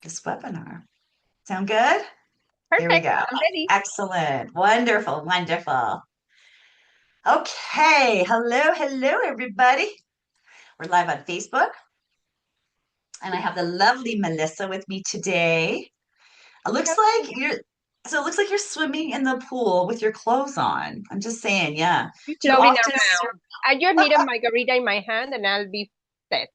this webinar. Sound good? Here we Perfect. go. I'm ready. Excellent. Wonderful. Wonderful. Okay. Hello, everybody. We're live on Facebook, and I have the lovely Melissa with me today. It looks like you're so it looks like you're swimming in the pool with your clothes on. I'm just saying, yeah. Be Do you floating often around. I just need a margarita in my hand and I'll be set.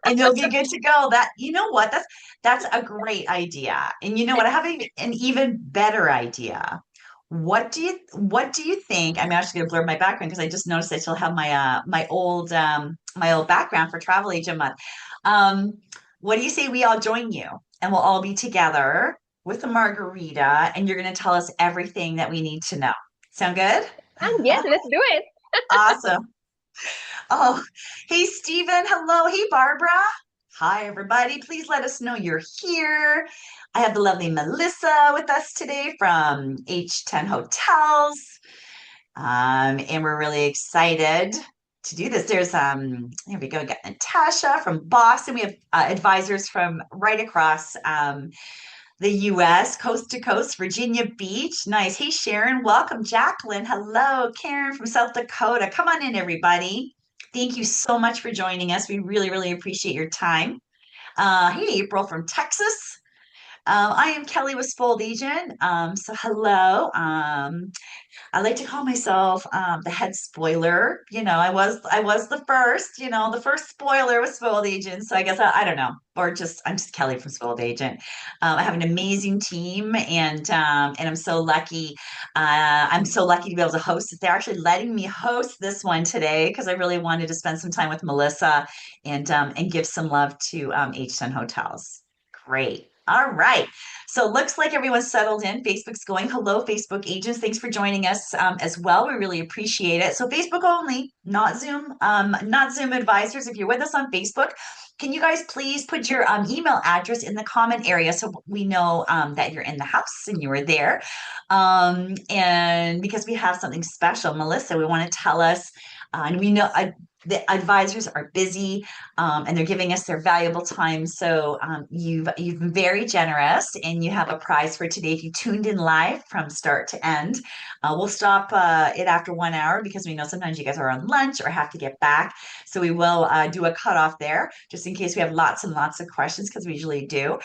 and you'll be good to go. That you know what? That's a great idea. And you know what? I have an even better idea. What do you think? I'm actually gonna blur my background because I just noticed I still have my old background for travel agent month. Um, what do you say we all join you and we'll all be together with a margarita and you're gonna tell us everything that we need to know. Sound good? And yes, let's do it. Awesome. Oh, hey, Stephen. Hello. Hey, Barbara. Hi, everybody. Please let us know you're here. I have the lovely Melissa with us today from H10 Hotels. And we're really excited to do this. Here we go. We got Natasha from Boston. We have advisors from right across the US, coast to coast, Virginia Beach. Nice. Hey, Sharon. Welcome. Jacqueline. Hello. Karen from South Dakota. Come on in, everybody. Thank you so much for joining us. We really appreciate your time. Hey, April from Texas. I am Kelly with Fold Agent. So hello. I like to call myself the head spoiler. I was the first, the first spoiler with Spoiled Agent. So I guess I don't know, or just I'm just Kelly from Spoiled Agent. I have an amazing team, and I'm so lucky. I'm so lucky to be able to host it. They're actually letting me host this one today because I really wanted to spend some time with Melissa and give some love to H10 Hotels. Great. All right. So it looks like everyone's settled in. Facebook's going. Hello, Facebook agents. Thanks for joining us as well. We really appreciate it. So Facebook only, not Zoom, not Zoom advisors. If you're with us on Facebook, can you guys please put your email address in the comment area so we know that you're in the house and you were there? And because we have something special, Melissa, we want to tell us, and we know the advisors are busy and they're giving us their valuable time. So you've been very generous, and you have a prize for today. If you tuned in live from start to end, we'll stop it after 1 hour because we know sometimes you guys are on lunch or have to get back. So we will do a cutoff there just in case we have lots and lots of questions because we usually do.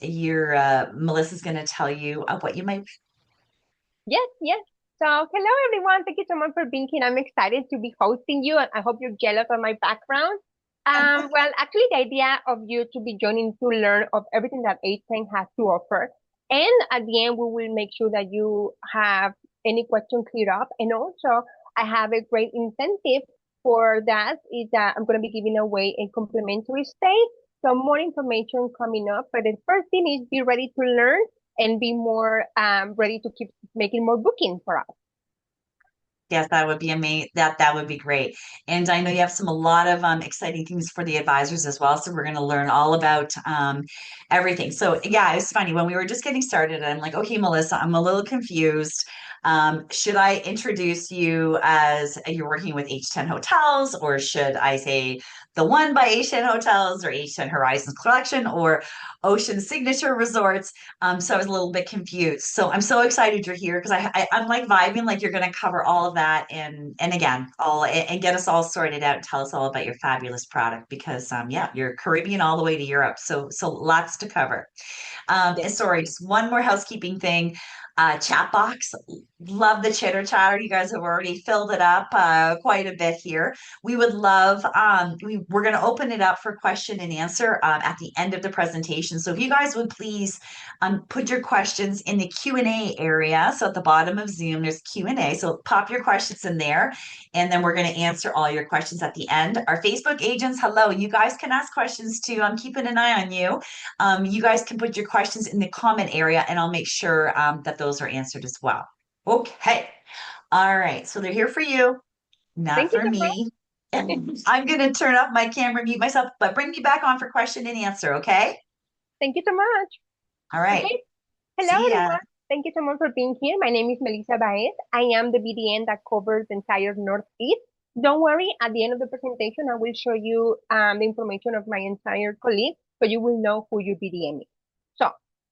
Your Melissa's going to tell you what you might. Yes, yes. So hello everyone. Thank you so much for being here. I'm excited to be hosting you and I hope you're jealous of my background. Well, actually the idea of you to be joining to learn of everything that A10 has to offer. And at the end, we will make sure that you have any question cleared up. And also I have a great incentive for that is that I'm going to be giving away a complimentary stay. So more information coming up. But the first thing is be ready to learn and be more ready to keep making more bookings for us. Yes, that would be amazing. That would be great. And I know you have a lot of exciting things for the advisors as well. So we're going to learn all about everything. So yeah, it's funny when we were just getting started. I'm like, okay, Melissa, I'm a little confused. Should I introduce you as you're working with H10 Hotels, or should I say the one by H10 Hotels, or H10 Horizons Collection, or Ocean Signature Resorts? So I was a little bit confused. So I'm so excited you're here because I'm like vibing like you're going to cover all of that and again all and get us all sorted out and tell us all about your fabulous product because yeah, you're Caribbean all the way to Europe. So lots to cover. Yes. And sorry, just one more housekeeping thing. Chat box. Love the chitter chatter. You guys have already filled it up quite a bit here. We would love, we're going to open it up for question and answer at the end of the presentation. So if you guys would please put your questions in the Q&A area. So at the bottom of Zoom, there's Q&A. So pop your questions in there, and then we're going to answer all your questions at the end. Our Facebook agents, hello. You guys can ask questions too. I'm keeping an eye on you. You guys can put your questions in the comment area, and I'll make sure that those are answered as well. Okay. All right. So they're here for you, not Thank you for so much. me. And I'm going to turn off my camera, mute myself, but bring me back on for question and answer. Okay. Thank you so much. All right. Okay. Hello, See ya. everyone. Thank you so much for being here. My name is Melissa Baez. I am the BDN that covers the entire Northeast. Don't worry, at the end of the presentation, I will show you the information of my entire colleagues so you will know who your BDM is. So,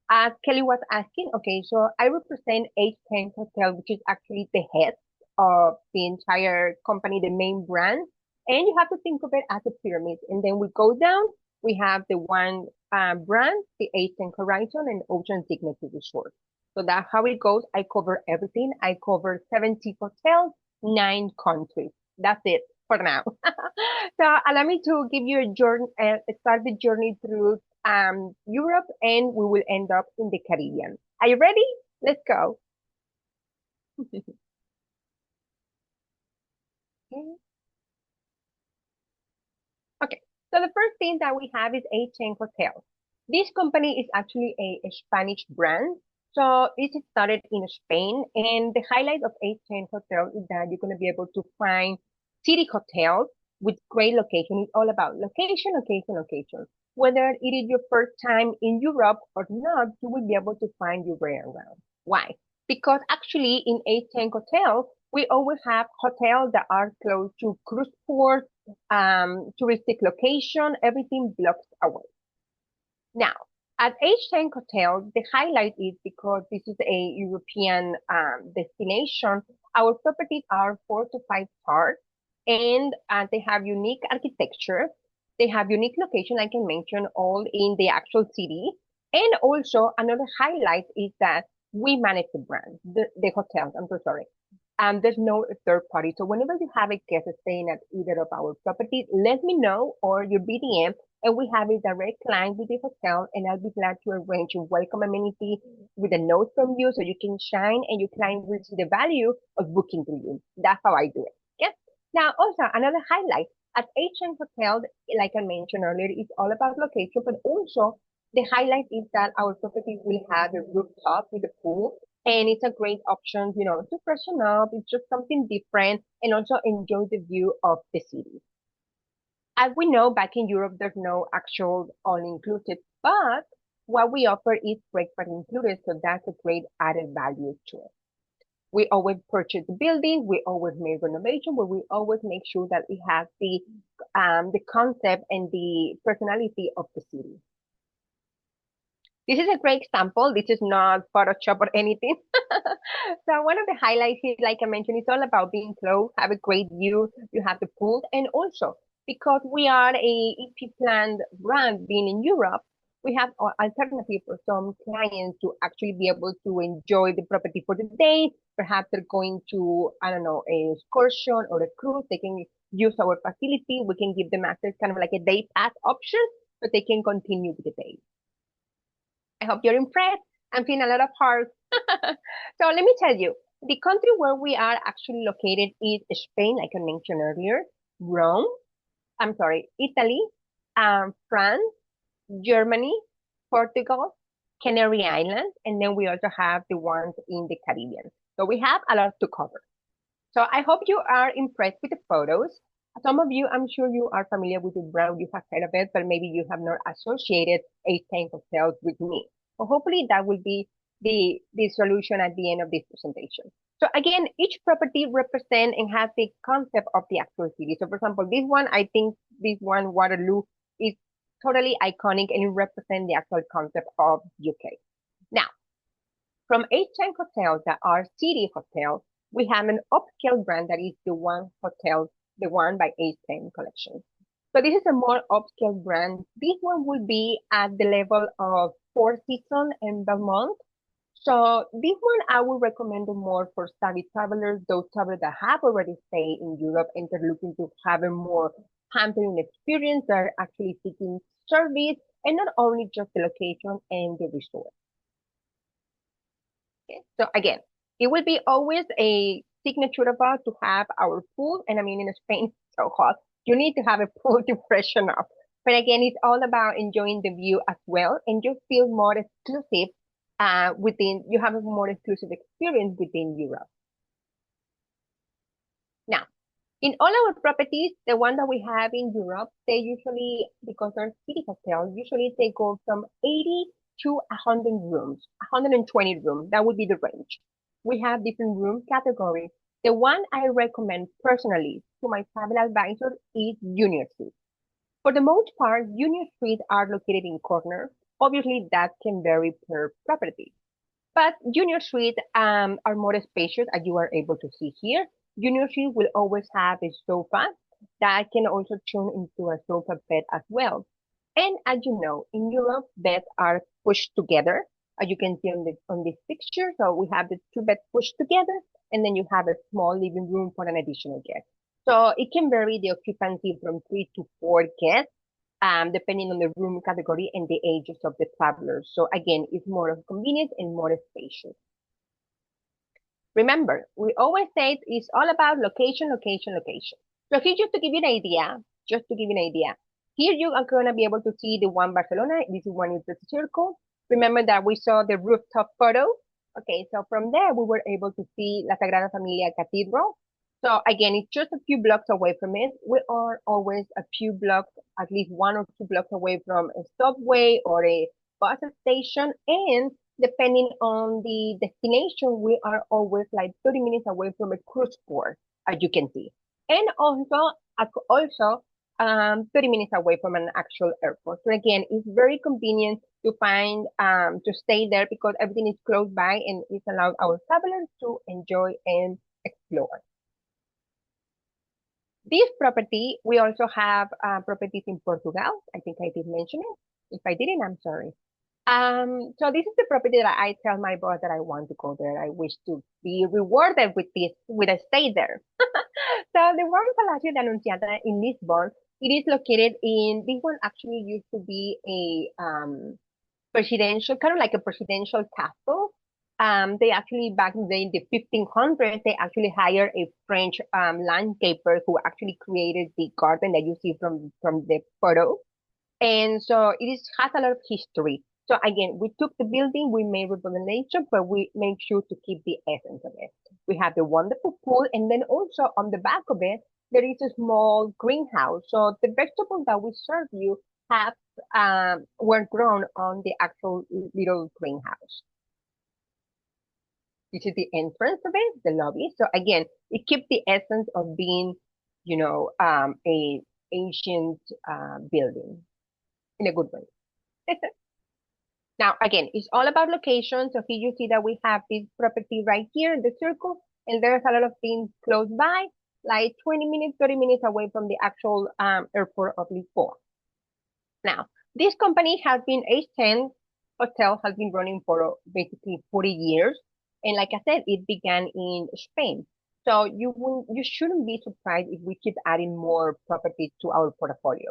as Kelly was asking, okay, so I represent H10 Hotel, which is actually the head of the entire company, the main brand. And you have to think of it as a pyramid. And then we go down, we have the one brand, the H10 Horizon and Ocean Signature Resort. So that's how it goes. I cover everything. I cover 70 hotels, 9 countries. That's it for now. So allow me to give you a journey, start the journey through Europe, and we will end up in the Caribbean. Are you ready? Let's go. Okay, so the first thing that we have is H10 Hotels. This company is actually a Spanish brand. So it started in Spain, and the highlight of H10 Hotel is that you're going to be able to find city hotels with great location. It's all about location, location, location. Whether it is your first time in Europe or not, you will be able to find your way around. Why? Because actually in H10 Hotel, we always have hotels that are close to cruise ports, touristic location, everything blocks away. Now, at H10 Hotel, the highlight is because this is a European destination, our properties are 4 to 5 stars and they have unique architecture. They have unique location, I can mention, all in the actual city. And also another highlight is that we manage the brand, the hotels, I'm so sorry. There's no third party. So whenever you have a guest staying at either of our properties, let me know or your BDM, and we have a direct line with the hotel, and I'll be glad to arrange a welcome amenity with a note from you so you can shine and your client will see the value of booking to you. That's how I do it. Yes. Now, also another highlight at H&M Hotel, like I mentioned earlier, it's all about location, but also the highlight is that our property will have a rooftop with a pool, and it's a great option, to freshen up. It's just something different and also enjoy the view of the city. As we know, back in Europe, there's no actual all-inclusive, but what we offer is breakfast included, so that's a great added value to it. We always purchase the building, we always make renovation, but we always make sure that it has the concept and the personality of the city. This is a great example. This is not Photoshop or anything. So one of the highlights is, like I mentioned, it's all about being close, have a great view, you have the pool, and also because we are a EP planned brand being in Europe, we have an alternative for some clients to actually be able to enjoy the property for the day. Perhaps they're going to, I don't know, an excursion or a cruise. They can use our facility. We can give them access, kind of like a day pass option, so they can continue with the day. I hope you're impressed. I'm seeing a lot of hearts. So let me tell you, the country where we are actually located is Spain, like I mentioned earlier, Rome, I'm sorry, Italy, France, Germany, Portugal, Canary Islands, and then we also have the ones in the Caribbean. So we have a lot to cover. So I hope you are impressed with the photos. Some of you, I'm sure you are familiar with the brand, you have heard of it, but maybe you have not associated H10 hotels with me. So hopefully that will be the solution at the end of this presentation. So again, each property represents and has the concept of the actual city. So for example, this one, I think this one, Waterloo, is totally iconic and it represents the actual concept of UK. Now, from H10 hotels that are city hotels, we have an upscale brand that is the One Hotel, the One by H10 collection. So this is a more upscale brand. This one will be at the level of Four Seasons and Belmont. So this one I would recommend more for savvy travelers, those travelers that have already stayed in Europe and they're looking to have a more pampering experience. They're actually seeking service and not only just the location and the resort. Okay. So again, it will be always a signature of us to have our pool. And I mean, in Spain, it's so hot. You need to have a pool to freshen up. But again, it's all about enjoying the view as well. And you feel more exclusive you have a more exclusive experience within Europe. Now, in all our properties, the one that we have in Europe, they usually, because they're city hotels, usually they go from 80 to 100 rooms, 120 rooms. That would be the range. We have different room categories. The one I recommend personally to my travel advisor is junior suite. For the most part, junior suites are located in corners. Obviously, that can vary per property. But junior suites are more spacious, as you are able to see here. Junior suite will always have a sofa that can also turn into a sofa bed as well. And as you know, in Europe, beds are pushed together, as you can see on this picture. So we have the two beds pushed together, and then you have a small living room for an additional guest. So it can vary the occupancy from 3 to 4 guests, depending on the room category and the ages of the travelers. So again, it's more of convenience and more spacious. Remember, we always say it's all about location, location, location. So here, just to give you an idea, here you are going to be able to see the one Barcelona. This one is the circle. Remember that we saw the rooftop photo. Okay, so from there, we were able to see La Sagrada Familia Cathedral. So again, it's just a few blocks away from it. We are always a few blocks, at least 1 or 2 blocks away from a subway or a bus station. And depending on the destination, we are always like 30 minutes away from a cruise port, as you can see. And also 30 minutes away from an actual airport. So again, it's very convenient to find, to stay there because everything is close by and it allows our travelers to enjoy and explore. This property, we also have properties in Portugal. I think I did mention it. If I didn't, I'm sorry. So this is the property that I tell my boss that I want to go there. I wish to be rewarded with this, with a stay there. So the one Palacio de Anunciata in Lisbon, it is located in, this one actually used to be a presidential, kind of like a presidential castle. They actually, back in the 1500s, they actually hired a French landscaper who actually created the garden that you see from the photo. And so has a lot of history. So again, we took the building, we made remodelation, but we make sure to keep the essence of it. We have the wonderful pool, and then also on the back of it, there is a small greenhouse. So the vegetables that we serve you have were grown on the actual little greenhouse. This is the entrance of it, the lobby. So again, it keeps the essence of being, a ancient building in a good way. Now, again, it's all about location. So here you see that we have this property right here in the circle, and there's a lot of things close by, like 20 minutes, 30 minutes away from the actual airport of Lisboa. Now, this company has been, H10 Hotel has been running for basically 40 years. And like I said, it began in Spain. So you shouldn't be surprised if we keep adding more properties to our portfolio.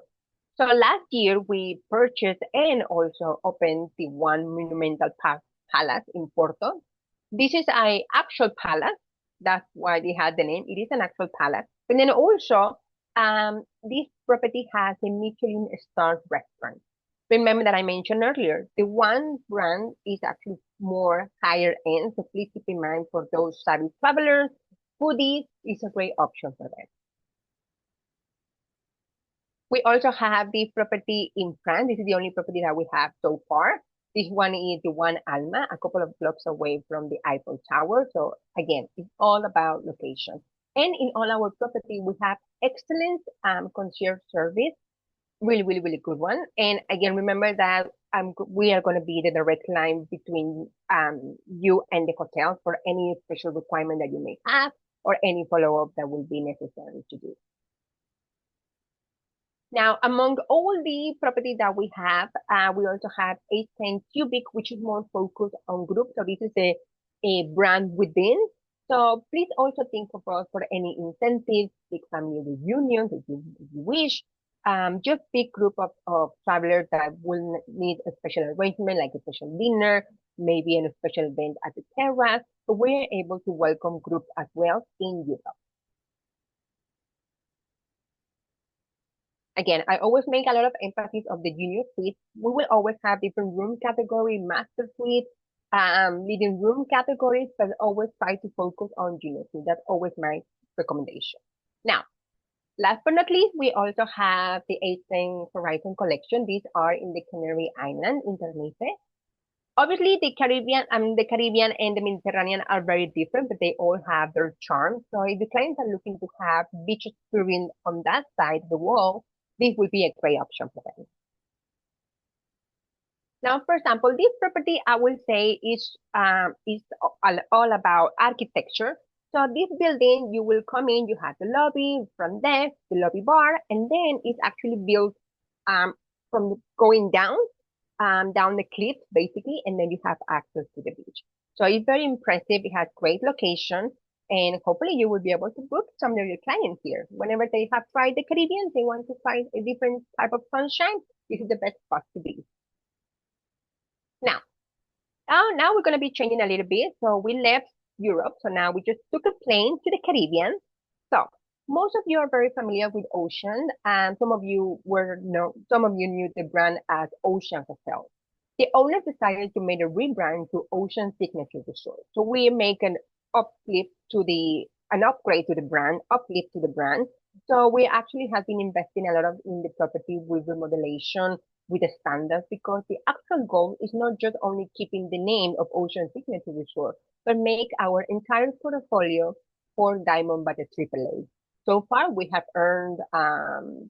So last year we purchased and also opened the one monumental palace in Porto. This is an actual palace. That's why they had the name. It is an actual palace. And then also, this property has a Michelin star restaurant. Remember that I mentioned earlier, the one brand is actually more higher end. So please keep in mind for those savvy travelers, foodies is a great option for them. We also have the property in France. This is the only property that we have so far. This one is the one Alma, a couple of blocks away from the Eiffel Tower. So again, it's all about location. And in all our property, we have excellent concierge service, really good one. And again, remember that we are going to be the direct line between you and the hotel for any special requirement that you may have or any follow-up that will be necessary to do. Now, among all the properties that we have, we also have H10 Cubic, which is more focused on groups. So this is a brand within. So please also think of us for any incentives, big family reunions if you wish. Just big group of travelers that will need a special arrangement, like a special dinner, maybe a special event at the terrace. So we're able to welcome groups as well in Europe. Again, I always make a lot of emphasis of the junior suite. We will always have different room category, master suite, living room categories, but always try to focus on junior suite. That's always my recommendation. Now, last but not least, we also have the H10 Horizon collection. These are in the Canary Island in Tenerife. Obviously, the Caribbean and the Mediterranean are very different, but they all have their charm. So if the clients are looking to have beach experience on that side of the world, this would be a great option for them. Now, for example, this property I will say is all about architecture. So this building, you will come in, you have the lobby, front desk, the lobby bar, and then it's actually built um, from going down the cliff basically, and then you have access to the beach. So it's very impressive. It has great location, and hopefully you will be able to book some of your clients here. Whenever they have tried the Caribbean, they want to try a different type of sunshine. This is the best spot to be. Now, now we're going to be changing a little bit. So we left Europe. So now we just took a plane to the Caribbean. So most of you are very familiar with Ocean, and some of you knew the brand as Ocean Hotel. The owners decided to make a rebrand to Ocean Signature Resort. So we make an upgrade to the brand, uplift to the brand. So we actually have been investing a lot in the property with remodelation, with the standards, because the actual goal is not just only keeping the name of Ocean Signature Resort, but make our entire portfolio for Diamond by the AAA. So far, we have earned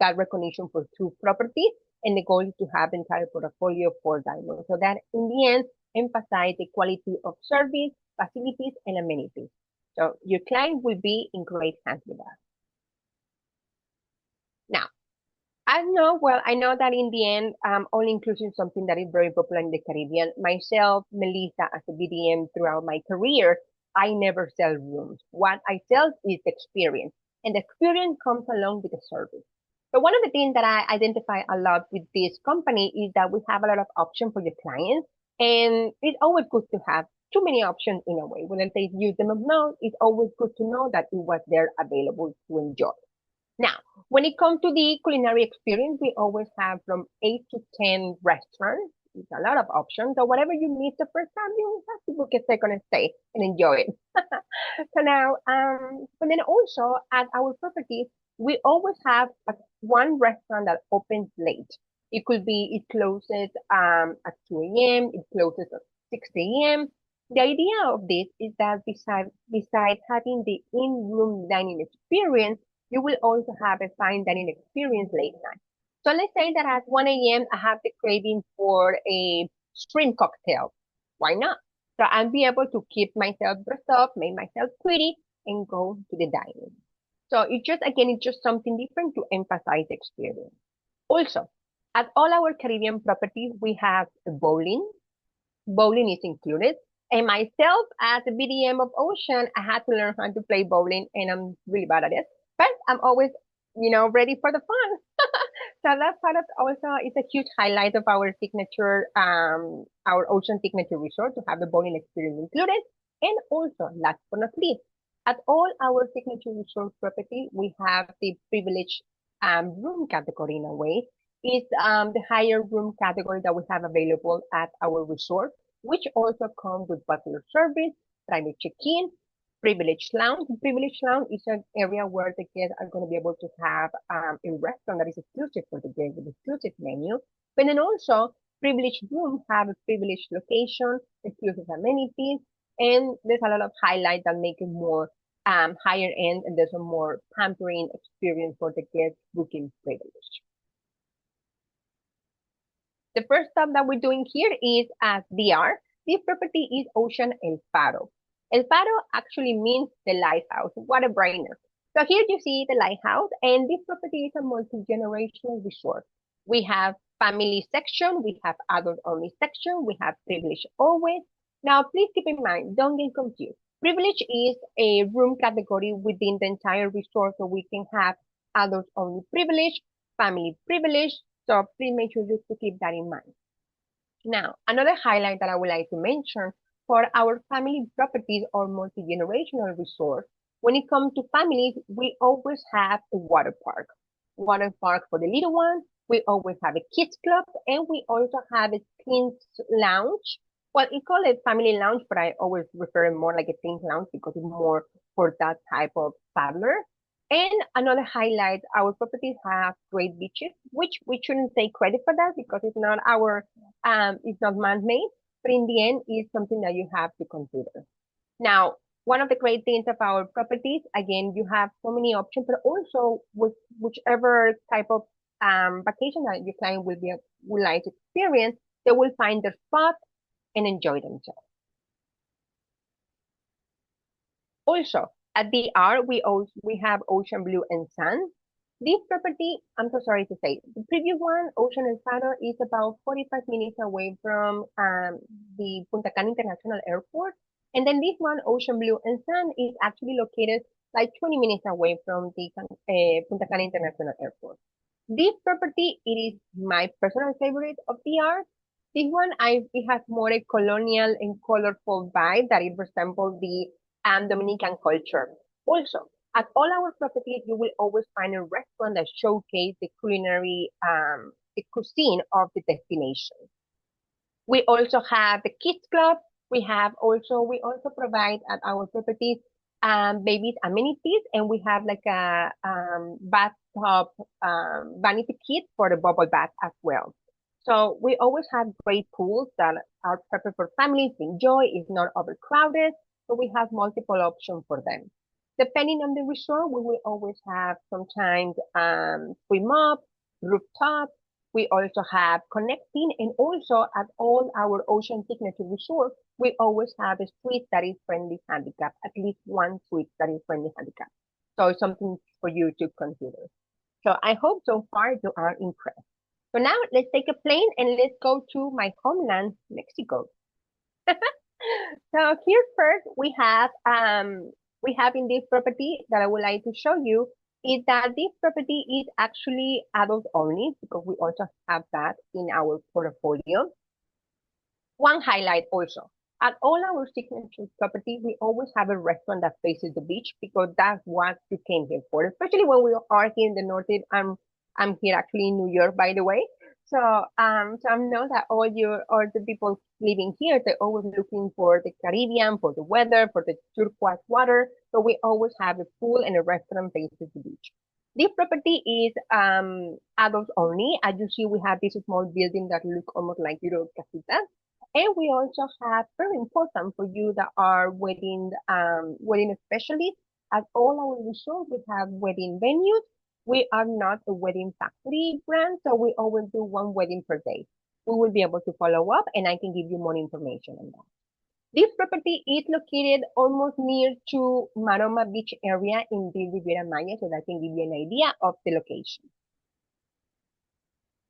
that recognition for 2 properties, and the goal is to have the entire portfolio for Diamond. So that in the end, emphasize the quality of service, facilities, and amenities. So your client will be in great hands with us. Now, I know that in the end, all inclusion is something that is very popular in the Caribbean. Myself, Melissa, as a BDM throughout my career, I never sell rooms. What I sell is the experience, and the experience comes along with the service. So one of the things that I identify a lot with this company is that we have a lot of options for your clients, and it's always good to have too many options in a way. When they use them or not, it's always good to know that it was there available to enjoy. Now, when it comes to the culinary experience, we always have from 8 to 10 restaurants. It's a lot of options. So whatever you miss the first time, you have to book a second stay and enjoy it. So now, but then also at our properties, we always have one restaurant that opens late. It closes at 2 a.m., it closes at 6 a.m. The idea of this is that besides having the in-room dining experience, you will also have a fine dining experience late night. So let's say that at 1 a.m. I have the craving for a shrimp cocktail. Why not? So I'll be able to keep myself dressed up, make myself pretty, and go to the dining. So it's just something different to emphasize the experience. Also, at all our Caribbean properties, we have bowling. Bowling is included. And myself, as a BDM of Ocean, I had to learn how to play bowling, and I'm really bad at it. But I'm always, ready for the fun. So that part of also is a huge highlight of our signature, our Ocean Signature Resort to have the bowling experience included. And also, last but not least, at all our signature resort property, we have the privileged room category in a way. It's the higher room category that we have available at our resort, which also comes with butler service, private check-in, privileged lounge. Privileged lounge is an area where the guests are going to be able to have a restaurant that is exclusive for the guests with exclusive menu. But then also, privileged rooms have a privileged location, exclusive amenities, and there's a lot of highlights that make it more higher end, and there's a more pampering experience for the guest booking privilege. The first stop that we're doing here is at DR. This property is Ocean El Faro. El Faro actually means the lighthouse. What a brainer. So here you see the lighthouse, and this property is a multi-generational resort. We have family section, we have adult only section, we have privilege always. Now, please keep in mind, don't get confused. Privilege is a room category within the entire resort, so we can have adult only privilege, family privilege, so please make sure just to keep that in mind. Now, another highlight that I would like to mention for our family properties or multi-generational resorts, when it comes to families, we always have a water park. Water park for the little ones. We always have a kids club, and we also have a teens lounge. Well, we call it family lounge, but I always refer it more like a teens lounge because it's more for that type of traveler. And another highlight, our properties have great beaches, which we shouldn't take credit for that because it's not man-made, but in the end, it's something that you have to consider. Now, one of the great things of our properties, again, you have so many options, but also with whichever type of vacation that your client would like to experience, they will find their spot and enjoy themselves. Also, at the R, we have Ocean Blue and Sun. This property, I'm so sorry to say, the previous one, Ocean El Faro, is about 45 minutes away from the Punta Cana International Airport. And then this one, Ocean Blue and Sun, is actually located like 20 minutes away from the Punta Cana International Airport. This property, it is my personal favorite of the art. This one, it has more a colonial and colorful vibe that it resembles the Dominican culture. Also, at all our properties, you will always find a restaurant that showcase the the cuisine of the destination. We also have the kids club. We also provide at our properties babies amenities, and we have like a bathtub vanity kit for the bubble bath as well. So we always have great pools that are perfect for families to enjoy. It's not overcrowded, so we have multiple options for them. Depending on the resort, we will always have sometimes swim up, rooftop. We also have connecting, and also at all our ocean signature resorts, we always have a suite that is friendly handicap, at least one suite that is friendly handicap. So it's something for you to consider. So I hope so far you are impressed. So now let's take a plane and let's go to my homeland, Mexico. So here first we have in this property that I would like to show you is that this property is actually adult only because we also have that in our portfolio. One highlight also, at all our signature property, we always have a restaurant that faces the beach because that's what you came here for. Especially when we are here in the Northeast. I'm here actually in New York, by the way. So I know that all the people living here, they're always looking for the Caribbean, for the weather, for the turquoise water. So we always have a pool and a restaurant faces the beach. This property is adults only. As you see, we have this small building that look almost like little casitas. And we also have very important for you that are wedding specialists. At all our resorts, we have wedding venues. We are not a wedding factory brand, so we always do one wedding per day. We will be able to follow up, and I can give you more information on that. This property is located almost near to Maroma Beach area in the Riviera Maya, so that can give you an idea of the location.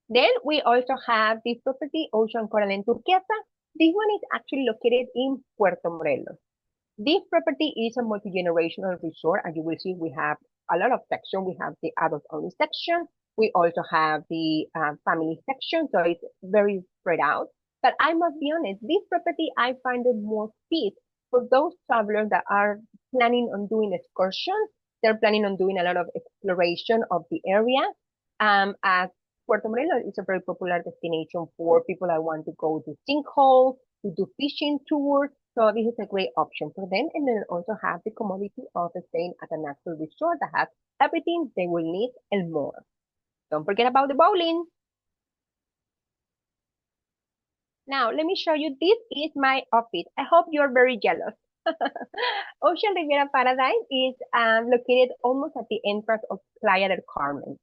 Then we also have this property, Ocean Coral and Turquesa. This one is actually located in Puerto Morelos. This property is a multi-generational resort. As you will see, we have a lot of sections. We have the adult only section. We also have the family section, so it's very spread out. But I must be honest, this property, I find it more fit for those travelers that are planning on doing excursions. They're planning on doing a lot of exploration of the area. As Puerto Morelos is a very popular destination for people that want to go to sinkhole, to do fishing tours. So this is a great option for them. And then also have the commodity of staying at a natural resort that has everything they will need and more. Don't forget about the bowling. Now, let me show you. This is my office. I hope you're very jealous. Ocean Riviera Paradise is located almost at the entrance of Playa del Carmen.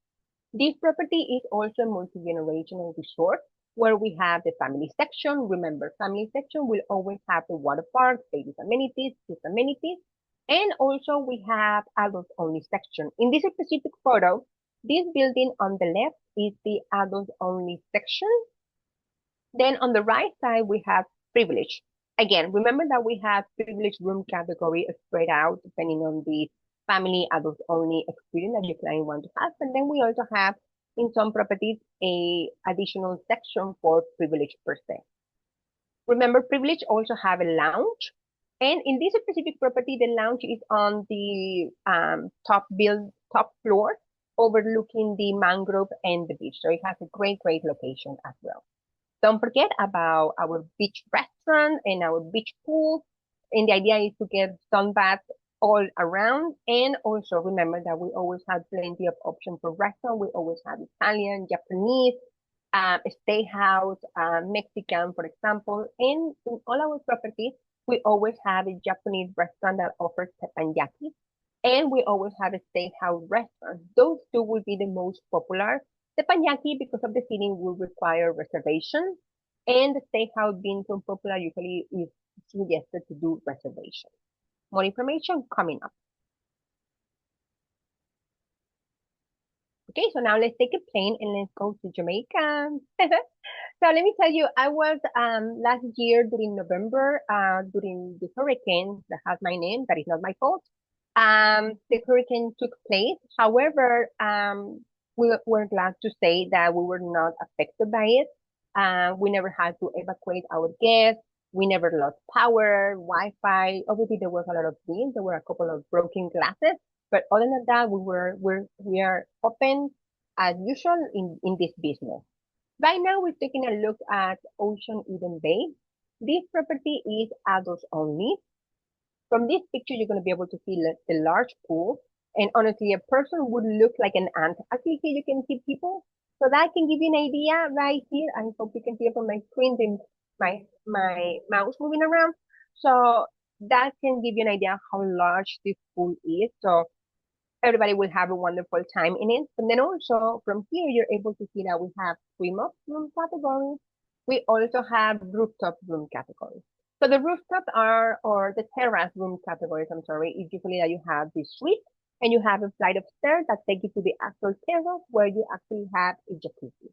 This property is also a multi-generational resort where we have the family section. Remember, family section will always have the water park, babies amenities, kids amenities, and also we have adults only section. In this specific photo, this building on the left is the adults only section. Then on the right side, we have privilege. Again, remember that we have privilege room category spread out depending on the family adults only experience that your client want to have. And then we also have in some properties a additional section for privilege per se. Remember, privilege also have a lounge. And in this specific property, the lounge is on the top floor overlooking the mangrove and the beach. So it has a great location as well. Don't forget about our beach restaurant and our beach pool. And the idea is to get sunbaths all around. And also remember that we always have plenty of options for restaurant. We always have Italian, Japanese, steakhouse, Mexican, for example. And in all our properties, we always have a Japanese restaurant that offers teppanyaki. And we always have a steakhouse restaurant. Those two will be the most popular. Teppanyaki, because of the seating, will require reservation, and the steakhouse being so popular, usually is suggested to do reservation. More information coming up. Okay, so now let's take a plane and let's go to Jamaica. So let me tell you, I was last year during November, during the hurricane that has my name, that is not my fault. The hurricane took place. However, we were glad to say that we were not affected by it. We never had to evacuate our guests. We never lost power, Wi-Fi. Obviously, there was a lot of wind. There were a couple of broken glasses, but other than that, we are open as usual in this business. Right now, we're taking a look at Ocean Eden Bay. This property is adults only. From this picture, you're going to be able to see the large pool. And honestly, a person would look like an ant. Actually, here you can see people. So that can give you an idea right here. I hope you can see it on my screen, my mouse moving around. So that can give you an idea how large this pool is. So everybody will have a wonderful time in it. And then also from here, you're able to see that we have swim-up room categories. We also have rooftop room categories. So the rooftop or the terrace room categories, I'm sorry, is usually that you have the suite and you have a flight of stairs that take you to the actual terrace where you actually have a jacuzzi.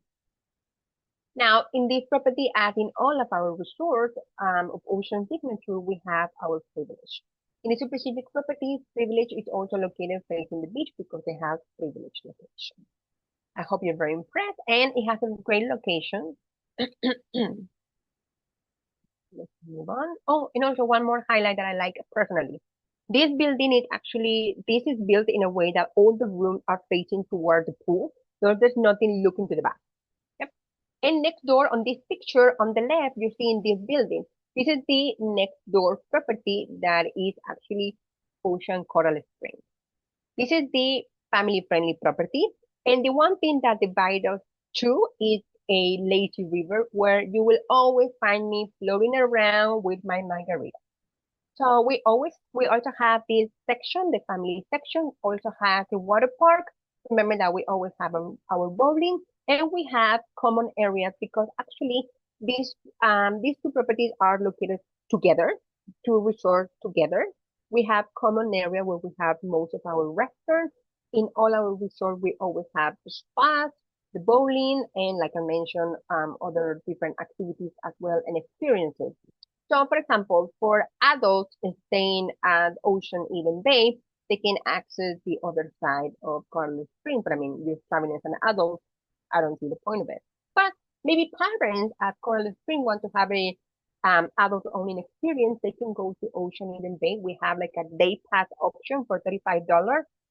Now, in this property, as in all of our resorts of Ocean Signature, we have our privilege. In the specific properties, privilege is also located facing the beach because they have privilege location. I hope you're very impressed, and it has a great location. Let's move on. Oh, and also one more highlight that I like personally. This building is actually, this is built in a way that all the rooms are facing toward the pool, so there's nothing looking to the back. Yep. And next door on this picture on the left, you see in this building, this is the next door property that is actually Ocean Coral Springs. This is the family-friendly property. And the one thing that divides us two is a lazy river where you will always find me floating around with my margarita. So we also have this section, the family section, also has the water park. Remember that we always have our bowling, and we have common areas because actually these two properties are located together, two resorts together. We have common area where we have most of our restaurants. In all our resorts, we always have the spas, the bowling, and like I mentioned, other different activities as well and experiences. So, for example, for adults staying at Ocean Eden Bay, they can access the other side of Coral Springs. But I mean, you're traveling as an adult, I don't see the point of it. But maybe parents at Coral Springs want to have a adult-only experience. They can go to Ocean Eden Bay. We have like a day pass option for $35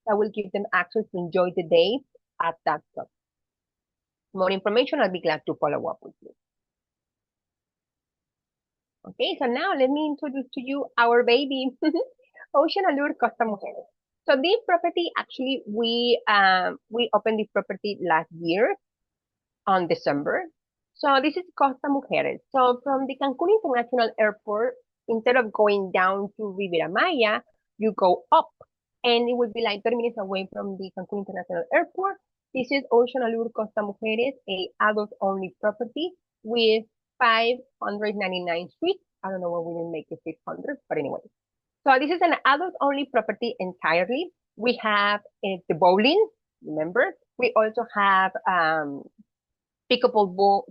that will give them access to enjoy the day at that spot. More information, I'll be glad to follow up with you. Okay, so now let me introduce to you our baby, Ocean Allure Costa Mujeres. So this property, actually, we opened this property last year on December. So this is Costa Mujeres. So from the Cancun International Airport, instead of going down to Riviera Maya, you go up, and it would be like 30 minutes away from the Cancun International Airport. This is Ocean Allure Costa Mujeres, a adult-only property with 599 suites. I don't know why we didn't make it 600, but anyway. So this is an adult-only property entirely. We have the bowling, remember? We also have pickleball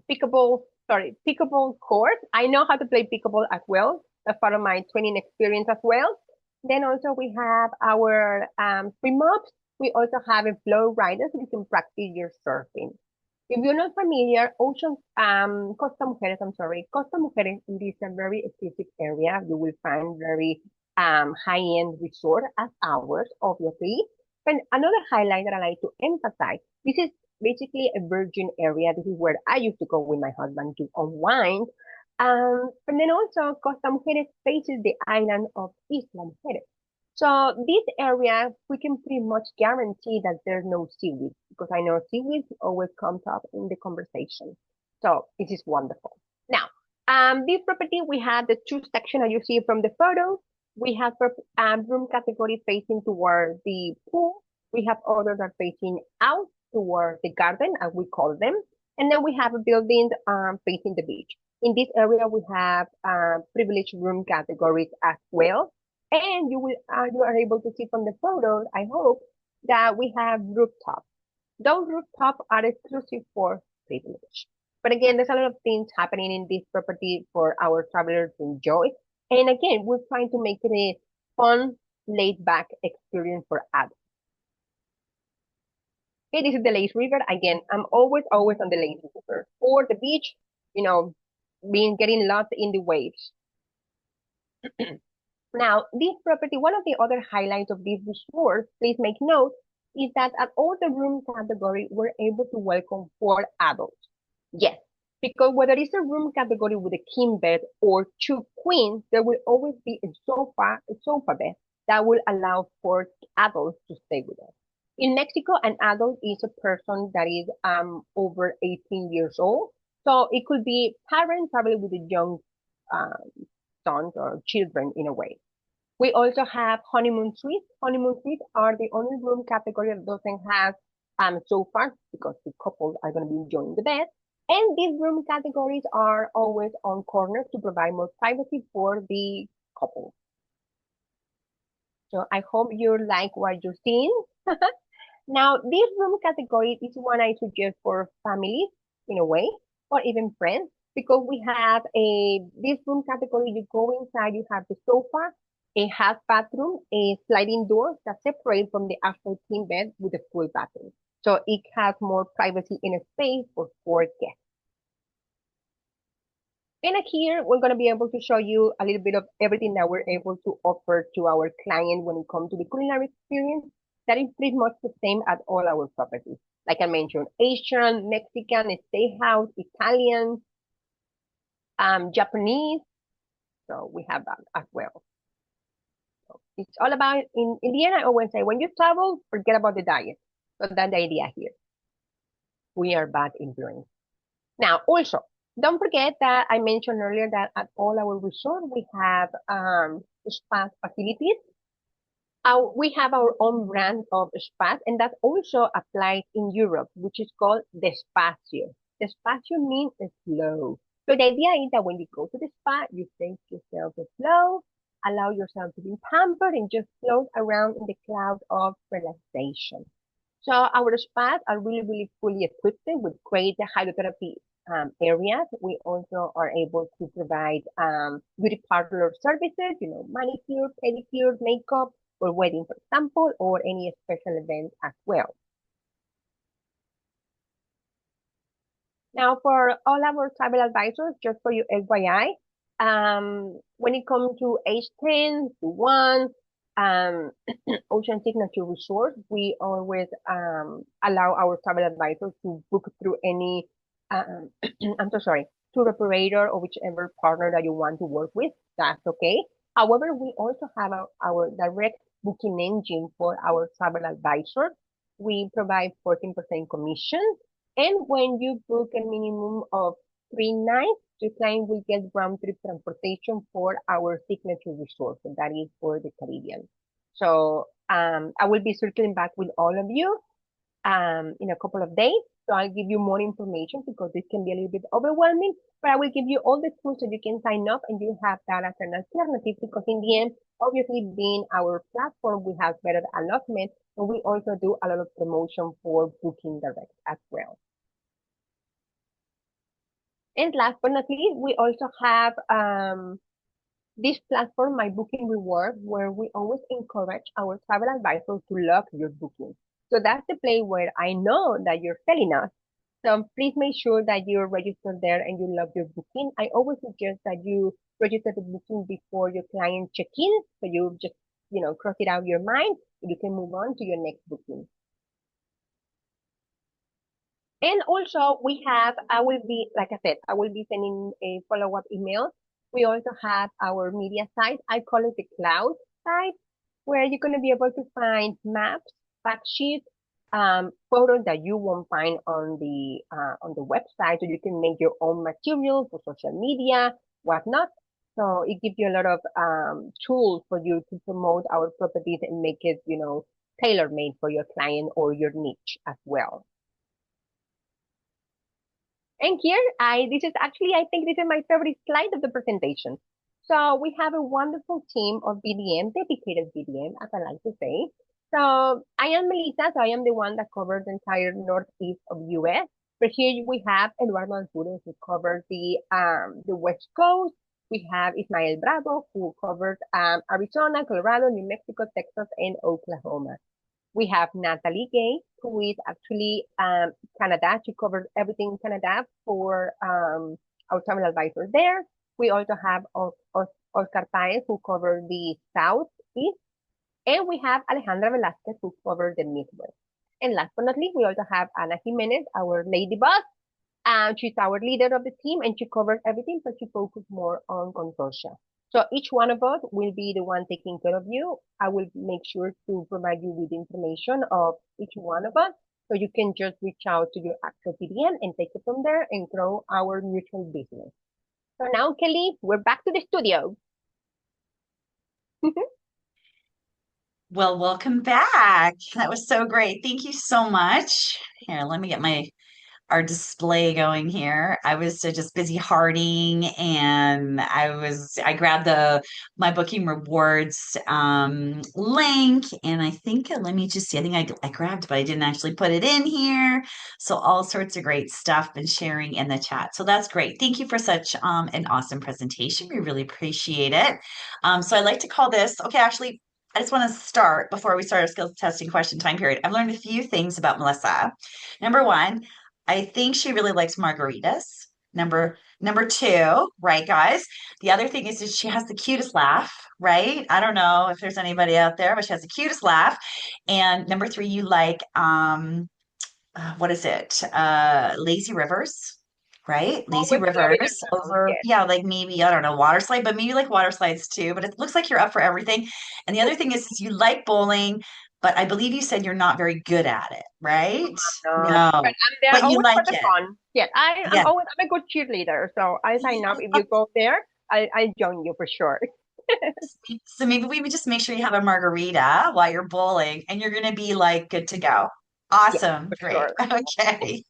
court. I know how to play pickleball as well. That's part of my training experience as well. Then also we have our swim ups. We also have a flow rider so you can practice your surfing. If you're not familiar, Costa Mujeres, Costa Mujeres is a very exclusive area. You will find very high-end resort as ours, obviously. And another highlight that I like to emphasize, this is basically a virgin area. This is where I used to go with my husband to unwind. And then also Costa Mujeres faces the island of Isla Mujeres. So this area, we can pretty much guarantee that there's no seaweed because I know seaweed always comes up in the conversation. So this is wonderful. Now, this property, we have the two sections that you see from the photos. We have room category facing toward the pool. We have others that are facing out towards the garden, as we call them. And then we have a building facing the beach. In this area, we have privileged room categories as well. And you are able to see from the photos, I hope, that we have rooftops. Those rooftops are exclusive for privilege. But again, there's a lot of things happening in this property for our travelers to enjoy. And again, we're trying to make it a fun, laid back experience for adults. Okay, this is the lazy river. Again, I'm always on the lazy river or the beach, you know, getting lost in the waves. Now, this property, one of the other highlights of this resort, please make note, is that at all the room category, we're able to welcome 4 adults. Yes, because whether it's a room category with a king bed or 2 queens, there will always be a sofa bed that will allow 4 adults to stay with us. In Mexico, an adult is a person that is over 18 years old. So it could be parents traveling with a young um, sons or children in a way. We also have honeymoon suites. Honeymoon suites are the only room category that doesn't have sofas because the couples are going to be enjoying the bed. And these room categories are always on corners to provide more privacy for the couple. So I hope you like what you're seeing. Now, this room category is one I suggest for families in a way, or even friends, because we have this room category. You go inside, you have the sofa, a half bathroom, a sliding door that separates from the actual king bed with a full bathroom. So it has more privacy in a space for 4 guests. And here, we're going to be able to show you a little bit of everything that we're able to offer to our client when it comes to the culinary experience. That is pretty much the same at all our properties. Like I mentioned, Asian, Mexican, steakhouse, Italian, Japanese. So we have that as well. So it's all about, in the end, I always say, when you travel, forget about the diet. So that's the idea here. We are bad influence. Now, also, don't forget that I mentioned earlier that at all our resorts, we have spa facilities. We have our own brand of spas, and that also applies in Europe, which is called despacio. Despacio means slow. So the idea is that when you go to the spa, you take yourself slow, allow yourself to be pampered, and just float around in the cloud of relaxation. So our spas are really fully equipped with great hydrotherapy areas. We also are able to provide beauty parlor services, manicure, pedicure, makeup, for wedding, for example, or any special event as well. Now, for all our travel advisors, just for you FYI, when it comes to H10, to one, Ocean Signature Resort, we always allow our travel advisors to book through any, I'm so sorry, tour operator or whichever partner that you want to work with. That's okay. However, we also have our direct booking engine for our travel advisor. We provide 14% commission. And when you book a minimum of 3 nights, your client will get round trip transportation for our signature resort, and that is for the Caribbean. So I will be circling back with all of you in a couple of days. So I'll give you more information because this can be a little bit overwhelming, but I will give you all the tools so you can sign up and you have that as an alternative because in the end, obviously being our platform, we have better allotment and we also do a lot of promotion for booking direct as well. And last but not least, we also have this platform, My Booking Reward, where we always encourage our travel advisors to log your booking. So that's the place where I know that you're telling us. So please make sure that you're registered there and you log your booking. I always suggest that you register the booking before your client check-in. So you just, cross it out of your mind and you can move on to your next booking. And also I will be, like I said, I will be sending a follow-up email. We also have our media site. I call it the cloud site, where you're going to be able to find maps, fact sheets, photos that you won't find on the website. So you can make your own materials for social media, whatnot. So it gives you a lot of tools for you to promote our properties and make it, tailor-made for your client or your niche as well. And here, this is actually, I think this is my favorite slide of the presentation. So we have a wonderful team of BDM, dedicated BDM, as I like to say. So I am Melissa, so I am the one that covers the entire northeast of US. But here we have Eduardo Antunes, who covers the West Coast. We have Ismael Bravo, who covers Arizona, Colorado, New Mexico, Texas, and Oklahoma. We have Natalie Gay, who is actually Canada. She covers everything in Canada for our travel advisor there. We also have Oscar Paez, who covers the Southeast. And we have Alejandra Velasquez, who covers the Midwest. And last but not least, we also have Ana Jimenez, our lady boss. She's our leader of the team, and she covers everything, but she focuses more on consortia. So each one of us will be the one taking care of you. I will make sure to provide you with information of each one of us, so you can just reach out to your actual PDM and take it from there and grow our mutual business. So now, Kelly, we're back to the studio. Well, welcome back. That was so great. Thank you so much. Here, let me get our display going here. I was just busy hearting, and I grabbed the my booking rewards link, and I think let me just see. I think I grabbed, but I didn't actually put it in here. So all sorts of great stuff and sharing in the chat. So that's great. Thank you for such an awesome presentation. We really appreciate it. So I like to call this, okay, actually, I just want to start before we start our skills testing question time period. I've learned a few things about Melissa. Number one, I think she really likes margaritas. Number two, right, guys? The other thing is that she has the cutest laugh, right? I don't know if there's anybody out there, but she has the cutest laugh. And number three, you like what is it? Lazy rivers, right? Lazy Always floating rivers around, over, yes. yeah, like maybe, I don't know, water slide, but maybe you like water slides too. But it looks like you're up for everything. And the other thing is you like bowling, but I believe you said you're not very good at it, right? But No, I'm there but you always for like the it. fun. Yes, Yeah. I'm a good cheerleader. So I sign up. If you go there, I'll join you for sure. So maybe we would just make sure you have a margarita while you're bowling and you're going to be like good to go. Yes, Awesome. for Great. sure. Okay.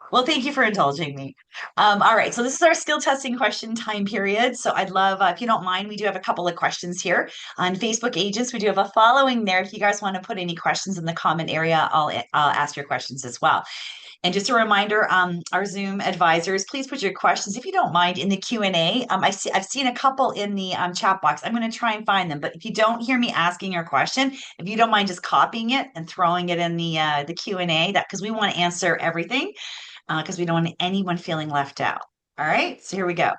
Well, thank you for indulging me. All right, so this is our skill testing question time period. So I'd love, if you don't mind, we do have a couple of questions here on Facebook Agents. We do have a following there. If you guys want to put any questions in the comment area, I'll ask your questions as well. And just a reminder, our Zoom advisors, please put your questions, if you don't mind, in the Q&A. I've seen a couple in the chat box. I'm going to try and find them. But if you don't hear me asking your question, if you don't mind just copying it and throwing it in the Q&A, that because we want to answer everything because we don't want anyone feeling left out. All right, so here we go.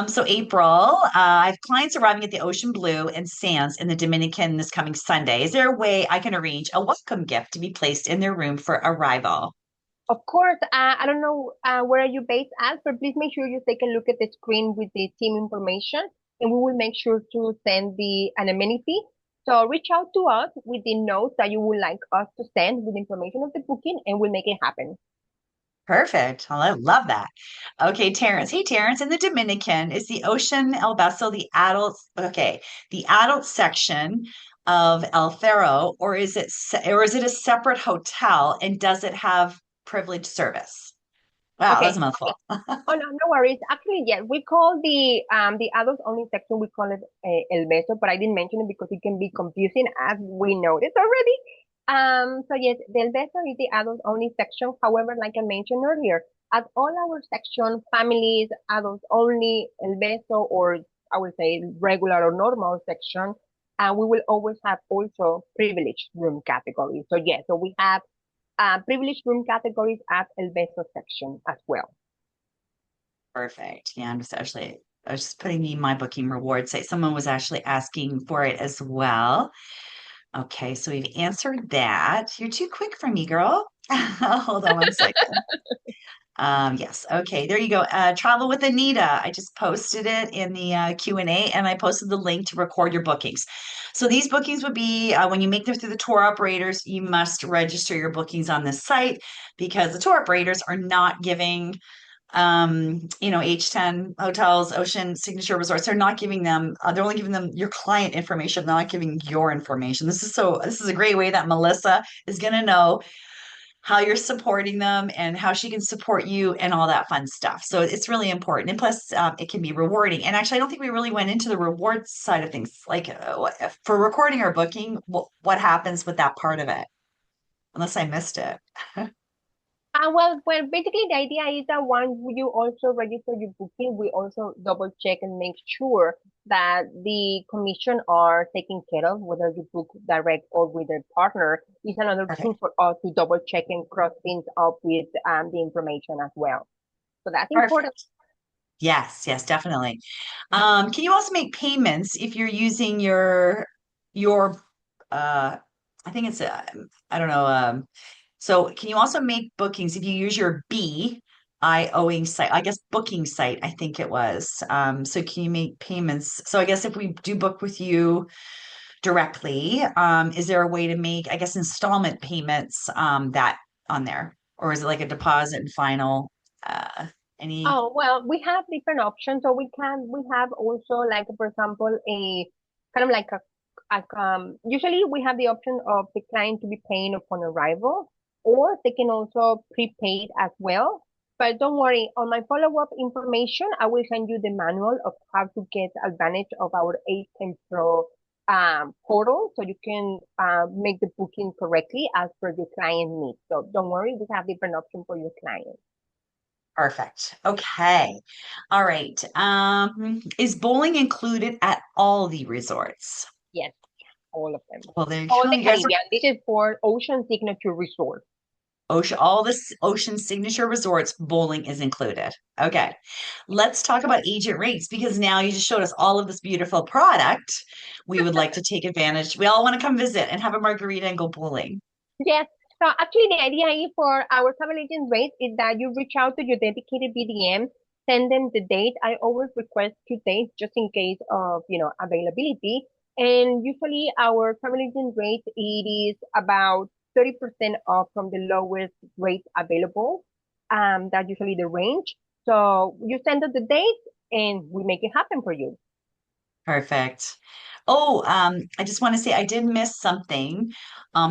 So April, I have clients arriving at the Ocean Blue and Sands in the Dominican this coming Sunday. Is there a way I can arrange a welcome gift to be placed in their room for arrival? Of course, I don't know where are you based at, but please make sure you take a look at the screen with the team information, and we will make sure to send an amenity. So reach out to us with the notes that you would like us to send with information of the booking, and we'll make it happen. Perfect. Well, I love that. Okay, Terrence. Hey, Terrence, in the Dominican, is the Ocean El Beso the adults? Okay, the adult section of El Faro, or is it a separate hotel? And does it have privileged service? Wow, Okay. that's a mouthful. Oh no, no worries. Actually, yes, we call the adults only section, we call it El Beso, but I didn't mention it because it can be confusing as we noticed already. So yes, the El Beso is the adults only section. However, like I mentioned earlier, at all our section, families, adults only, El Beso, or I would say regular or normal section, we will always have also privileged room categories. So yes, so we have privileged room categories at El Beso section as well. Perfect. Yeah, I was just putting my booking reward. Say someone was actually asking for it as well. Okay, so we've answered that. You're too quick for me, girl. Hold on one second. Yes. Okay. There you go. Travel with Anita. I just posted it in the Q&A, and I posted the link to record your bookings. So these bookings would be when you make them through the tour operators, you must register your bookings on this site because the tour operators are not giving H10 hotels, Ocean Signature Resorts, they're not giving them, they're only giving them your client information. They're not giving your information. This is a great way that Melissa is going to know how you're supporting them and how she can support you and all that fun stuff. So it's really important. And plus, it can be rewarding. And actually, I don't think we really went into the reward side of things. Like for recording or booking, what happens with that part of it? Unless I missed it. Well, basically the idea is that once you also register your booking, we also double check and make sure that the commission are taken care of, whether you book direct or with a partner. Is another Perfect. tool for us to double check and cross things up with the information as well. So that's important. Perfect. Yes, yes, definitely. Can you also make payments if you're using your I think it's I don't know. So can you also make bookings if you use your owing site, I guess booking site, I think it was. So can you make payments? So I guess if we do book with you directly, is there a way to make, I guess, installment payments that on there? Or is it like a deposit and final? Any Oh, well, we have different options. So we have also like, for example, a kind of usually we have the option of the client to be paying upon arrival, or they can also prepaid as well. But don't worry, on my follow-up information, I will send you the manual of how to get advantage of our H10 Pro portal so you can make the booking correctly as per your client needs. So don't worry, we have different options for your client. Perfect. Okay. All right. Is bowling included at all the resorts? Yes. All of them. Well, there you All go. the You guys are Caribbean. This is for Ocean Signature Resort. all this ocean signature resorts, bowling is included. Okay. Let's talk about agent rates because now you just showed us all of this beautiful product. We would like to take advantage. We all want to come visit and have a margarita and go bowling. Yes. So actually, the idea is for our travel agent rates is that you reach out to your dedicated BDM, send them the date. I always request 2 days just in case of, availability. And usually our travel agent rate, it is about 30% off from the lowest rate available. That's usually the range. So you send us the date and we make it happen for you. Perfect. Oh, I just want to say I did miss something.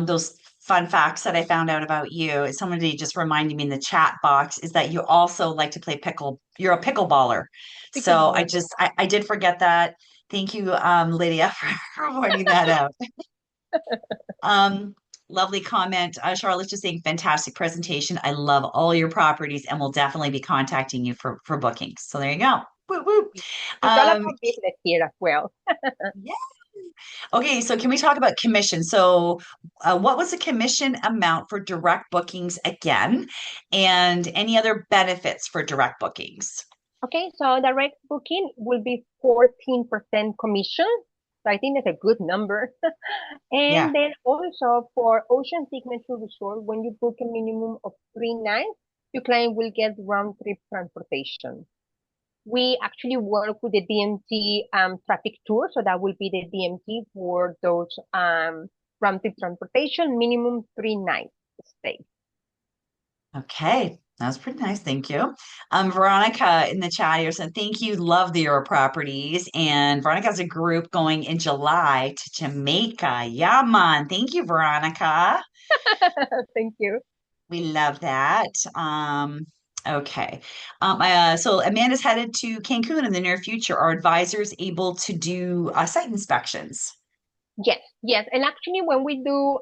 Those fun facts that I found out about you. Somebody just reminded me in the chat box is that you also like to play pickle. You're a pickleballer. So Pickleball. I did forget that. Thank you, Lydia, for pointing that out. Um, Lovely comment. Charlotte's just saying fantastic presentation. I love all your properties and we'll definitely be contacting you for bookings. So there you go. Woo woo. It's all Um, about business here as well. yeah. Okay, so can we talk about commission? So, what was the commission amount for direct bookings again, and any other benefits for direct bookings? Okay, so direct booking will be 14% commission. So I think that's a good number. Yeah. And then also for Ocean Signature Resort, when you book a minimum of 3 nights, your client will get round trip transportation. We actually work with the DMT traffic tour, so that will be the DMT for those round trip transportation, minimum 3 nights stay. Okay, that was pretty nice. Thank you. Veronica in the chat here said, "Thank you, love the Euro properties." And Veronica has a group going in July to Jamaica. Yeah, man. Thank you, Veronica. Thank you. We love that. Okay. So Amanda's headed to Cancun in the near future. Are advisors able to do site inspections? Yes, yes. And actually, when we do,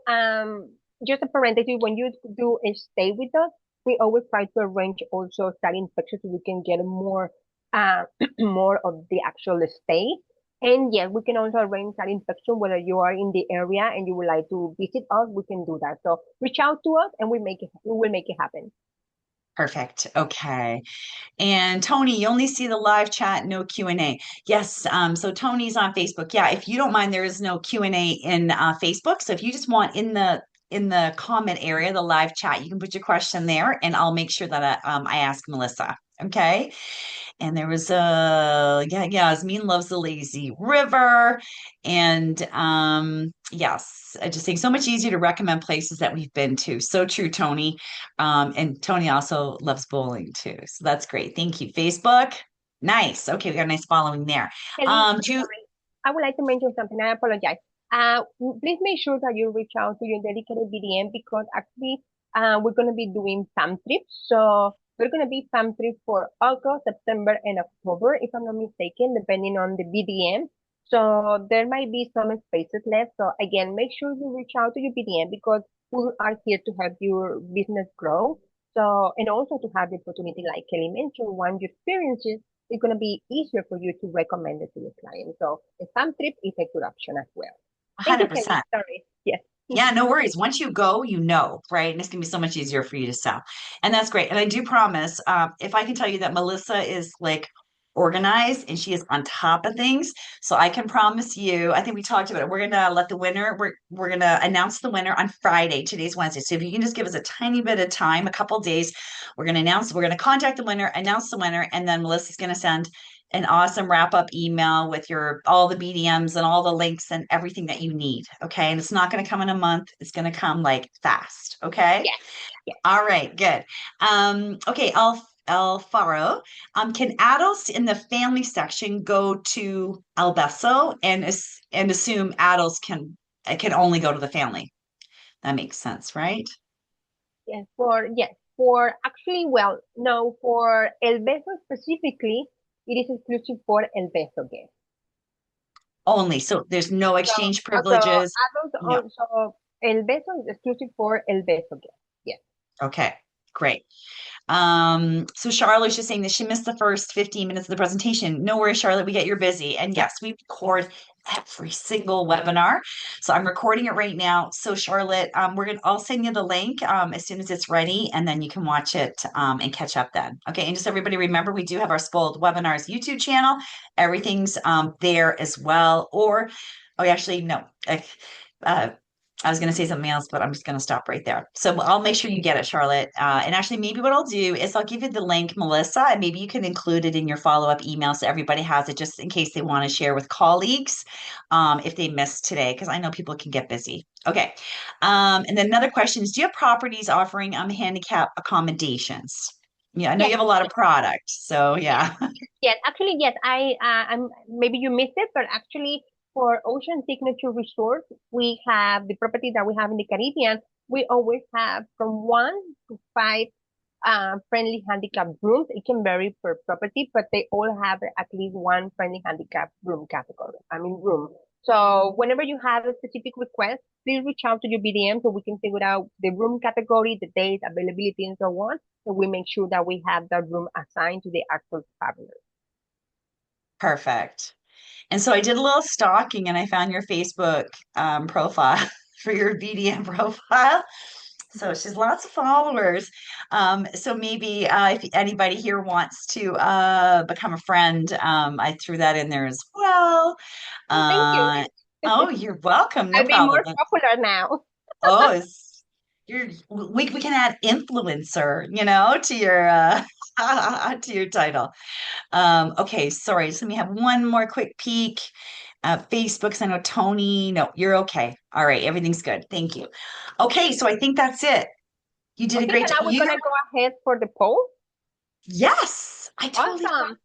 just a parenthesis, when you do a stay with us, we always try to arrange also study inspection so we can get more, uh, more of the actual stay. And yes, we can also arrange study inspection whether you are in the area and you would like to visit us, we can do that. So reach out to us and we will make it happen. Perfect. Okay. And Tony, you only see the live chat, no Q&A. Yes, so Tony's on Facebook. Yeah, if you don't mind, there is no Q&A in Facebook. So if you just want in the comment area, the live chat, you can put your question there, and I'll make sure that I ask Melissa. Okay. And there was Yasmin loves the lazy river. And yes, I just think so much easier to recommend places that we've been to. So true, Tony. And Tony also loves bowling too. So that's great. Thank you. Facebook. Nice. Okay, we got a nice following there. Kelly, Ju sorry. I would like to mention something. I apologize. Please make sure that you reach out to your dedicated BDM because actually We're going to be doing fam trips. So we're going to be fam trips for August, September, and October, if I'm not mistaken, depending on the BDM. So there might be some spaces left. So again, make sure you reach out to your BDM because we are here to help your business grow. So, and also to have the opportunity, like Kelly mentioned, once you experience it, it's going to be easier for you to recommend it to your client. So a fam trip is a good option as well. Thank you, Kelly. 100%. Sorry. Yes. Yeah, no worries. Once you go, you know, right? And it's gonna be so much easier for you to sell. And that's great. And I do promise, if I can tell you that Melissa is like organized and she is on top of things, so I can promise you, I think we talked about it. We're gonna announce the winner on Friday. Today's Wednesday. So if you can just give us a tiny bit of time, a couple days, we're gonna contact the winner, announce the winner, and then Melissa's gonna send an awesome wrap up email with your all the BDMs and all the links and everything that you need. Okay. And it's not going to come in a month. It's going to come like fast. Okay. Yes. Yes. All right. Good. Okay. Alfaro, can adults in the family section go to El Beso and assume adults can only go to the family? That makes sense, right? Yes, for actually, well, no, for El Beso specifically, it is exclusive for El Beso guests. Only. So there's no So, exchange also privileges. adults No. also El Beso is exclusive for El Beso guests. Yes. Okay. Great. So Charlotte's just saying that she missed the first 15 minutes of the presentation. No worries, Charlotte, we get you're busy. And yes, we record every single webinar. So I'm recording it right now. So Charlotte, I'll send you the link as soon as it's ready, and then you can watch it and catch up then. Okay, and just everybody remember we do have our Spoiled Webinars YouTube channel. Everything's there as well. Or oh actually no. Uh, I was going to say something else, but I'm just going to stop right there. So I'll make sure you get it, Charlotte. And actually, maybe what I'll do is I'll give you the link, Melissa, and maybe you can include it in your follow-up email so everybody has it just in case they want to share with colleagues if they missed today, because I know people can get busy. Okay. And then another question is, do you have properties offering handicap accommodations? Yeah, I know you Yes. have a lot of products. So Yes. yeah. Yes. Actually, yes. I'm maybe you missed it, but actually, for Ocean Signature Resort, we have the property that we have in the Caribbean. We always have from 1 to 5 friendly handicap rooms. It can vary per property, but they all have at least one friendly handicap room category. I mean, room. So whenever you have a specific request, please reach out to your BDM so we can figure out the room category, the days, availability, and so on. So we make sure that we have that room assigned to the actual traveler. Perfect. And so I did a little stalking and I found your Facebook profile for your BDM profile. So she's lots of followers. So maybe if anybody here wants to become a friend, I threw that in there as well. Oh, thank you. Uh, oh, you're welcome. No I'll be problem. more popular now. Oh, we can add influencer, to your to your title. Okay, sorry. Just let me have one more quick peek. Facebook's, I know Tony. No, you're okay. All right, everything's good. Thank you. Okay, so I think that's it. You did a Okay, great so job. now we're gonna go ahead for the poll. Yes, I totally Awesome.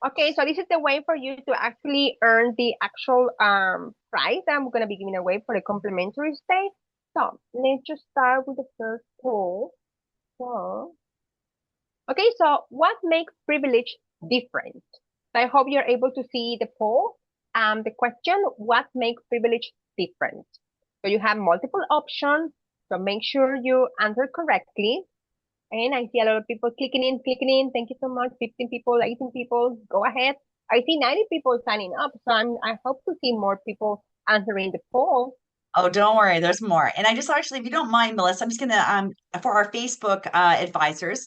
Okay, so this is the way for you to actually earn the actual prize that I'm gonna be giving away for the complimentary stay. So let's just start with the first poll. So, okay, so what makes privilege different? So I hope you're able to see the poll. The question, what makes privilege different? So you have multiple options. So make sure you answer correctly. And I see a lot of people clicking in, clicking in. Thank you so much. 15 people, 18 people. Go ahead. I see 90 people signing up. So I hope to see more people answering the poll. Oh, don't worry, there's more. And I just actually, if you don't mind, Melissa, I'm just gonna for our Facebook advisors,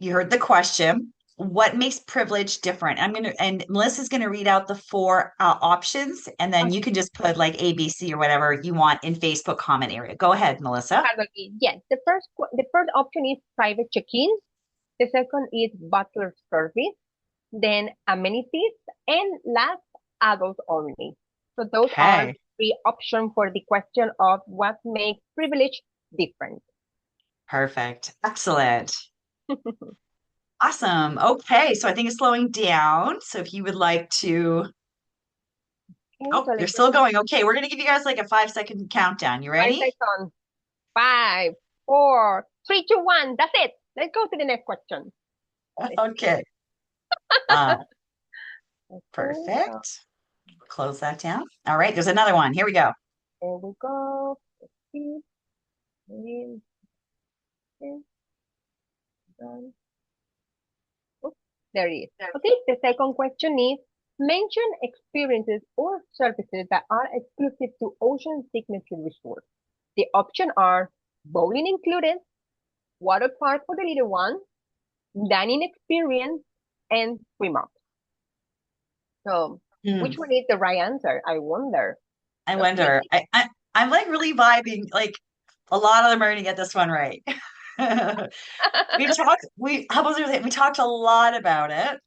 you heard the question. What makes privilege different? And Melissa's gonna read out the four options, and then you Okay. can just put like ABC or whatever you want in Facebook comment area. Go ahead, Melissa. Totally. Yes. The first option is private check-ins. The second is butler service. Then amenities, and last, adults only. So those are Okay, three options for the question of what makes privilege different. perfect. Excellent. Awesome. Okay, so I think it's slowing down. So if you would like to, Okay, oh, so you're let's still going. Okay, we're gonna give you guys like a 5-second countdown. You five ready? seconds. 5, 4, Three, two, one. That's it. Let's go to the next question. Let's see. Okay. Uh, Okay, so Perfect. Close that down. All right, there's another one. Here we go. there we go. Let's see. And, done. Oops, there it is. Okay, the second question is mention experiences or services that are exclusive to Ocean Signature Resort. The options are bowling included, water park for the little one, dining experience, and swim up. So, Hmm. which one is the right answer? I wonder. I So click, wonder. click. I'm like really vibing. Like a lot of them are gonna get this one right. We how about we talked a lot about it,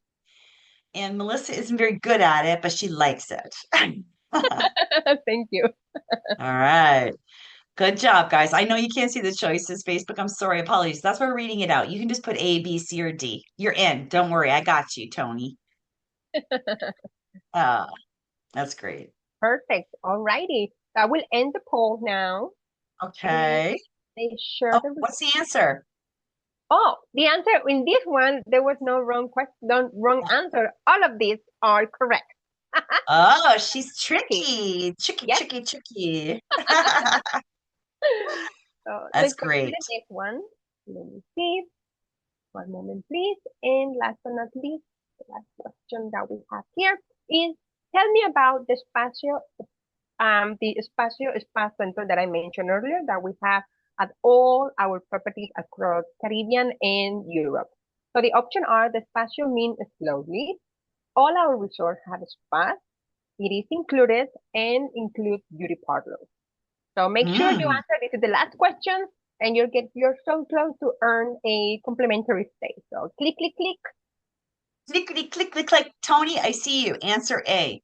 and Melissa isn't very good at it, but she likes it. All Thank you. right. Good job, guys. I know you can't see the choices, Facebook. I'm sorry, apologies. That's why we're reading it out. You can just put A, B, C, or D. You're in. Don't worry. I got you, Tony. Uh, that's great. Perfect. Alrighty. So I will end the poll now and Okay. make sure Oh, the what's the answer? Oh, the answer in this one, there was no wrong question, no wrong answer. All of these are correct. Oh, she's Tricky. tricky. Tricky, Yes. tricky, tricky. So That's let's go to great. the next one. Let me see. One moment, please. And last but not least, the last question that we have here is tell me about the Espacio Spa Center that I mentioned earlier that we have at all our properties across Caribbean and Europe. So the option are the Espacio means slowly. All our resorts have spas. It is included and includes beauty parlors. So make sure you Mm. answer. This is the last question, and you're so close to earn a complimentary stay. So click, click, click. Clickety, click, click, click. Tony, I see you. Answer A.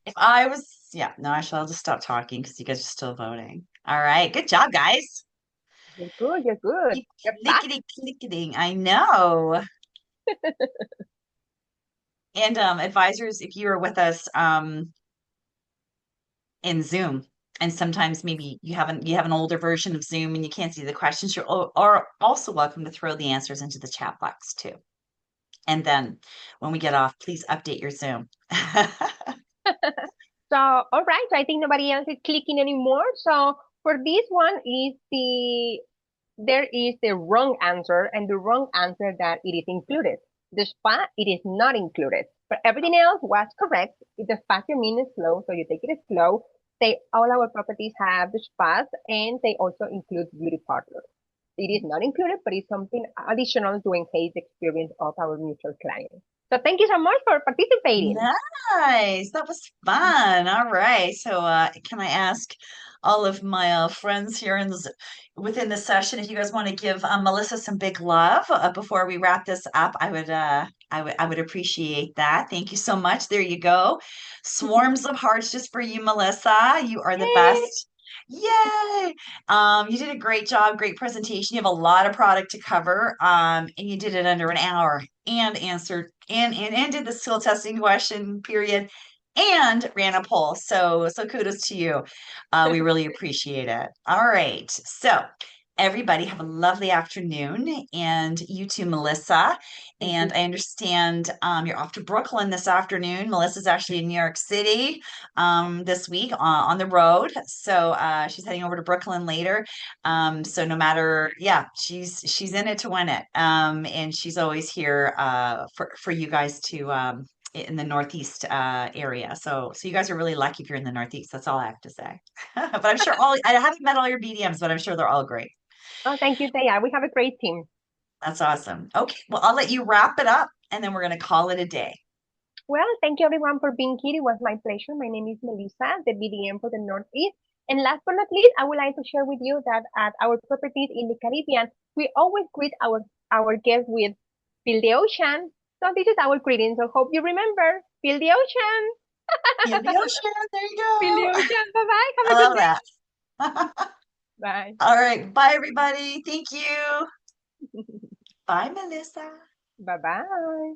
If I was, yeah, no, actually, I'll just stop talking because you guys are still voting. All right. Good job, guys. You're good. You're good. Keep You're fast. clickety, clicketing. I know. And advisors, if you are with us in Zoom, and sometimes maybe you have an older version of Zoom and you can't see the questions, are also welcome to throw the answers into the chat box too. And then when we get off, please update your Zoom. So, all right. So I think nobody else is clicking anymore. So for this one is there is the wrong answer and the wrong answer that it is included. The spa, it is not included. But everything else was correct. The spa you mean is slow, so you take it slow. All our properties have the spas and they also include beauty parlors. It is not included, but it's something additional to enhance the experience of our mutual clients. So thank you so much for participating. Nice. That was fun. All right. So, can I ask all of my friends here within the session if you guys want to give Melissa some big love before we wrap this up? I would appreciate that. Thank you so much. There you go. Swarms of hearts just for you, Melissa. You are the Yay! best. Yay! You did a great job, great presentation. You have a lot of product to cover, and you did it under an hour and answered and did the skill testing question period and ran a poll. So kudos to you. We really appreciate it. All right. So everybody have a lovely afternoon, and you too, Melissa. Thank And you. I understand you're off to Brooklyn this afternoon. Melissa's actually in New York City this week on the road. So she's heading over to Brooklyn later. So no matter, yeah, she's in it to win it. And she's always here for you guys to in the Northeast area. So you guys are really lucky if you're in the Northeast. That's all I have to say. But I'm sure I haven't met all your BDMs, but I'm sure they're all great. Oh, thank you, Taya. We have a great team. That's awesome. Okay, well, I'll let you wrap it up and then we're going to call it a day. Well, thank you everyone for being here. It was my pleasure. My name is Melissa, the BDM for the Northeast. And last but not least, I would like to share with you that at our properties in the Caribbean, we always greet our guests with Feel the Ocean. So this is our greeting. So hope you remember. Feel the ocean. Feel the ocean. There you Feel the go. ocean. Bye bye. I Have a good love day. that. Bye. All right. Bye, everybody. Thank you. Bye, Melissa. Bye bye.